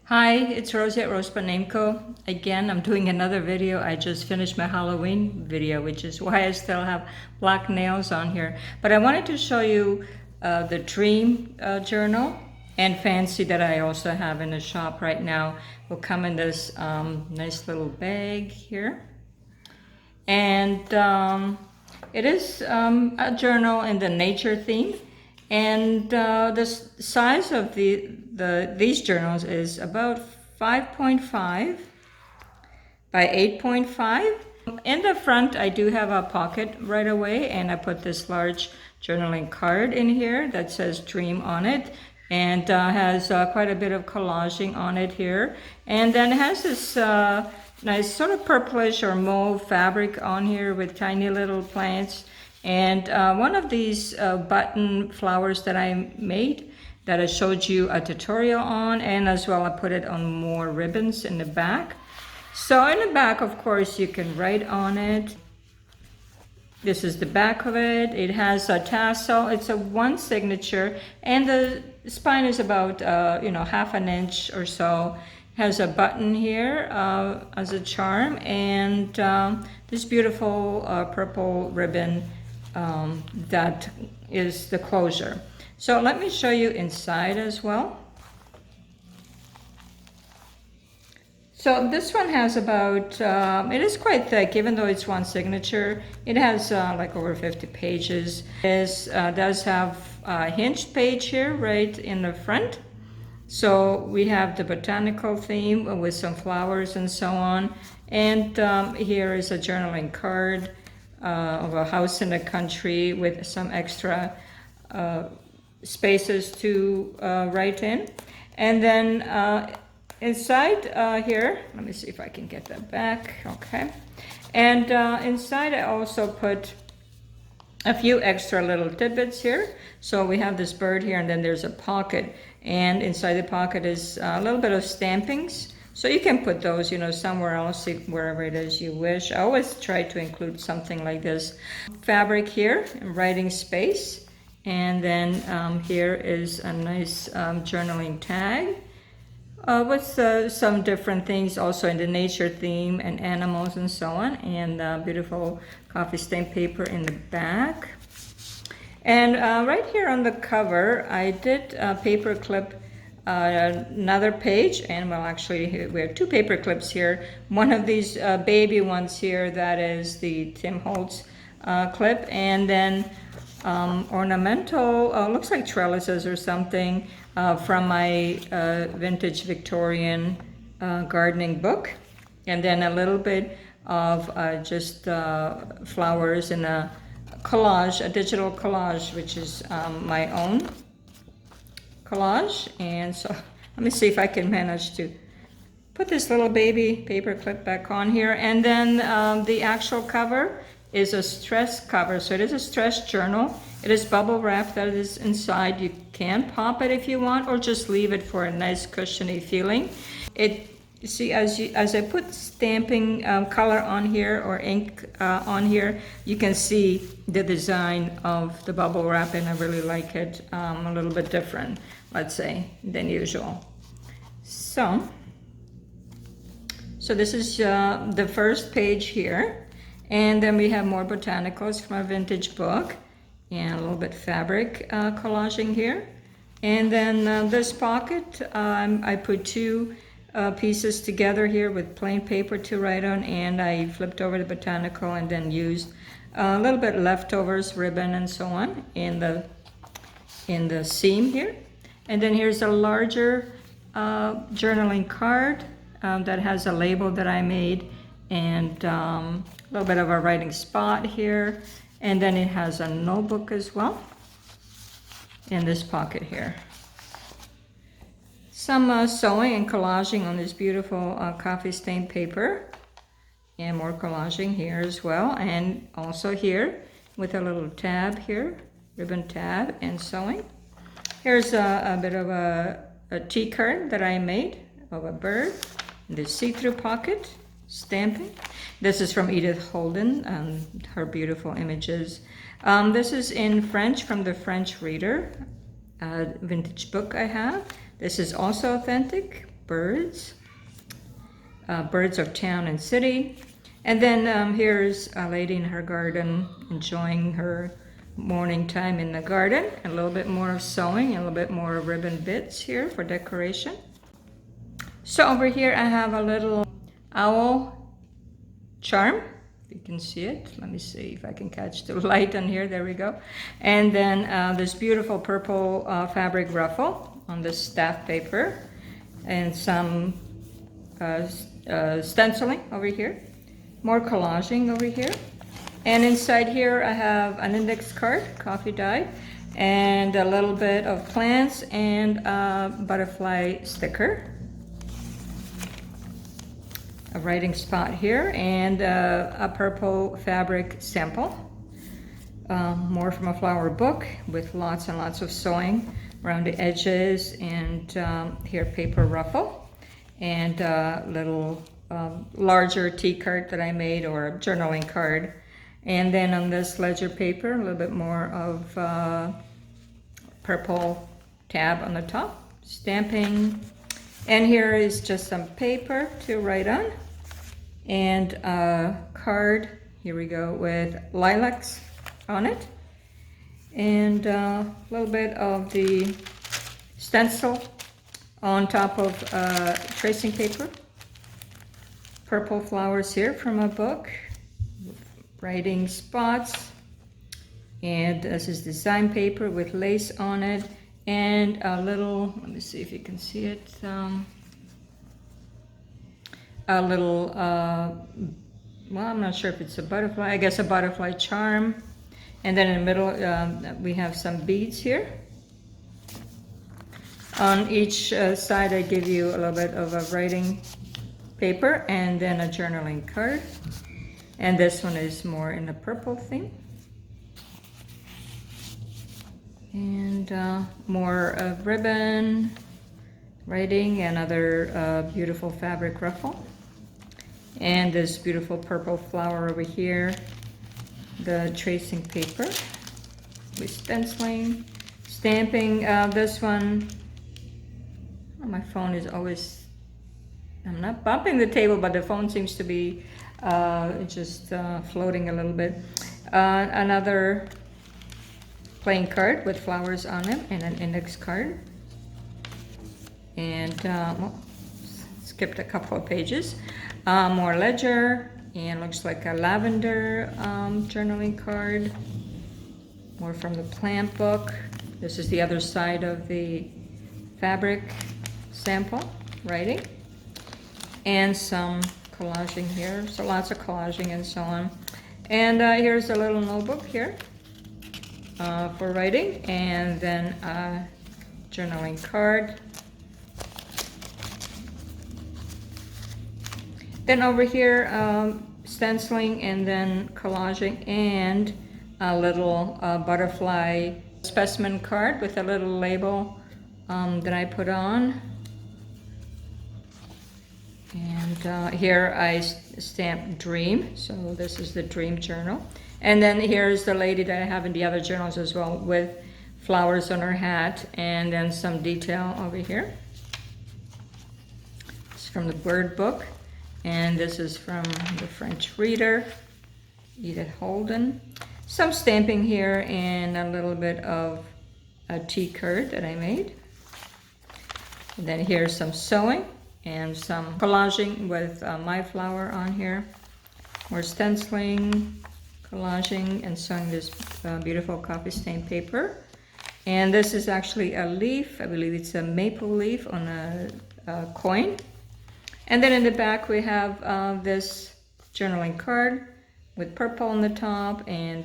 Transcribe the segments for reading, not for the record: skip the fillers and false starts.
Hi, it's Rosie at RoseByNameCo. Again, I'm doing another video. I just finished my Halloween video, which is why I still have black nails on here. But I wanted to show you the Dream journal and Fancy that I also have in the shop right now. Will come in this nice little bag here. And it is a journal in the nature theme. And the size of these journals is about 5.5 by 8.5. In the front, I do have a pocket right away, and I put this large journaling card in here that says Dream on it, and has quite a bit of collaging on it here. And then it has this nice sort of purplish or mauve fabric on here with tiny little plants. And one of these button flowers that I made that I showed you a tutorial on, and as well I put it on more ribbons in the back. So in the back, of course, you can write on it. This is the back of it. It has a tassel. It's a one signature, and the spine is about half an inch or so. Has a button here as a charm, and this beautiful purple ribbon that is the closure. So let me show you inside as well. So this one has about, it is quite thick, even though it's one signature. It has like over 50 pages. It does have a hinged page here right in the front. So we have the botanical theme with some flowers and so on. And here is a journaling card of a house in the country with some extra spaces to write in. And then inside here, let me see if I can get that back. Okay. And inside I also put a few extra little tidbits here. So we have this bird here, and then there's a pocket. And inside the pocket is a little bit of stampings. So you can put those, somewhere else, wherever it is you wish. I always try to include something like this. Fabric here, writing space. And then here is a nice journaling tag with some different things also in the nature theme and animals and so on. And beautiful coffee stain paper in the back. And right here on the cover, I did paper clip another page, and well, actually we have two paper clips here. One of these baby ones here, that is the Tim Holtz clip, and then ornamental, looks like trellises or something from my vintage Victorian gardening book, and then a little bit of just flowers in a collage, a digital collage, which is my own collage. And so let me see if I can manage to put this little baby paper clip back on here. And then the actual cover is a stress cover. So it is a stress journal. It is bubble wrap that is inside. You can pop it if you want, or just leave it for a nice cushiony feeling. You see, as I put stamping color on here, or ink on here, you can see the design of the bubble wrap, and I really like it. A little bit different, let's say, than usual. So this is the first page here, and then we have more botanicals from a vintage book, and a little bit fabric collaging here. And then this pocket, I put two pieces together here with plain paper to write on, and I flipped over the botanical and then used a little bit leftovers, ribbon and so on in the seam here. And then here's a larger journaling card that has a label that I made, and a little bit of a writing spot here. And then it has a notebook as well in this pocket here. Some sewing and collaging on this beautiful coffee stain paper, and more collaging here as well, and also here with a little tab here, ribbon tab, and sewing. Here's a bit of a tea card that I made of a bird, the see-through pocket, stamping. This is from Edith Holden, her beautiful images. This is in French from the French Reader, vintage book I have. This is also authentic, birds. Birds of town and city. And then here's a lady in her garden enjoying her morning time in the garden. A little bit more of sewing, a little bit more ribbon bits here for decoration. So over here I have a little owl charm. You can see it. Let me see if I can catch the light on here. There we go. And then this beautiful purple fabric ruffle on this staff paper, and some stenciling over here, more collaging over here. And inside here I have an index card, coffee dye, and a little bit of plants and a butterfly sticker. A writing spot here, and a purple fabric sample. More from a flower book with lots and lots of sewing around the edges, and here paper ruffle, and a little larger tea card that I made, or a journaling card. And then on this ledger paper, a little bit more of purple tab on the top, stamping. And here is just some paper to write on, and a card, here we go, with lilacs on it, and a little bit of the stencil on top of tracing paper. Purple flowers here from a book, writing spots, and this is design paper with lace on it, and a little, let me see if you can see it, a little, well, I'm not sure if it's a butterfly, I guess a butterfly charm. And then in the middle we have some beads here. On each side I give you a little bit of a writing paper, and then a journaling card. And this one is more in the purple theme. And more ribbon, writing, and other beautiful fabric ruffle. And this beautiful purple flower over here, the tracing paper with stenciling, stamping. This one, oh, my phone is always, I'm not bumping the table, but the phone seems to be just floating a little bit. Another playing card with flowers on it, and an index card. And well, skipped a couple of pages. More ledger, and looks like a lavender journaling card. More from the plant book. This is the other side of the fabric sample writing. And some collaging here, so lots of collaging and so on. And here's a little notebook here for writing, and then a journaling card. Then over here, stenciling, and then collaging, and a little butterfly specimen card with a little label that I put on. And here I stamped dream, so this is the dream journal. And then here's the lady that I have in the other journals as well, with flowers on her hat, and then some detail over here. It's from the bird book. And this is from the French reader, Edith Holden. Some stamping here, and a little bit of a tea card that I made. And then here's some sewing and some collaging with my flower on here. More stenciling, collaging, and sewing this beautiful coffee stained paper. And this is actually a leaf. I believe it's a maple leaf on a coin. And then in the back we have this journaling card with purple on the top, and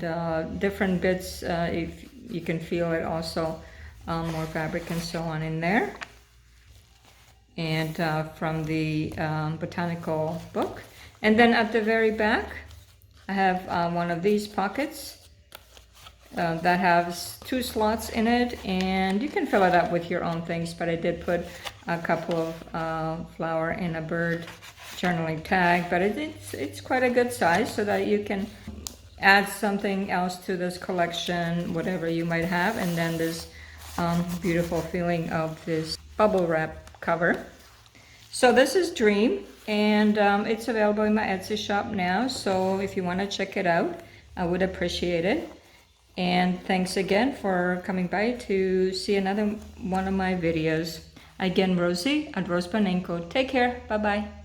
different bits, if you can feel it also, more fabric and so on in there. And from the botanical book. And then at the very back I have one of these pockets that has 2 slots in it, and you can fill it up with your own things, but I did put a couple of flower and a bird journaling tag, but it's quite a good size, so that you can add something else to this collection, whatever you might have. And then this beautiful feeling of this bubble wrap cover. So this is Dream, and it's available in my Etsy shop now. So if you want to check it out, I would appreciate it. And thanks again for coming by to see another one of my videos. Again, Rosie at RoseByNameCo. Take care. Bye-bye.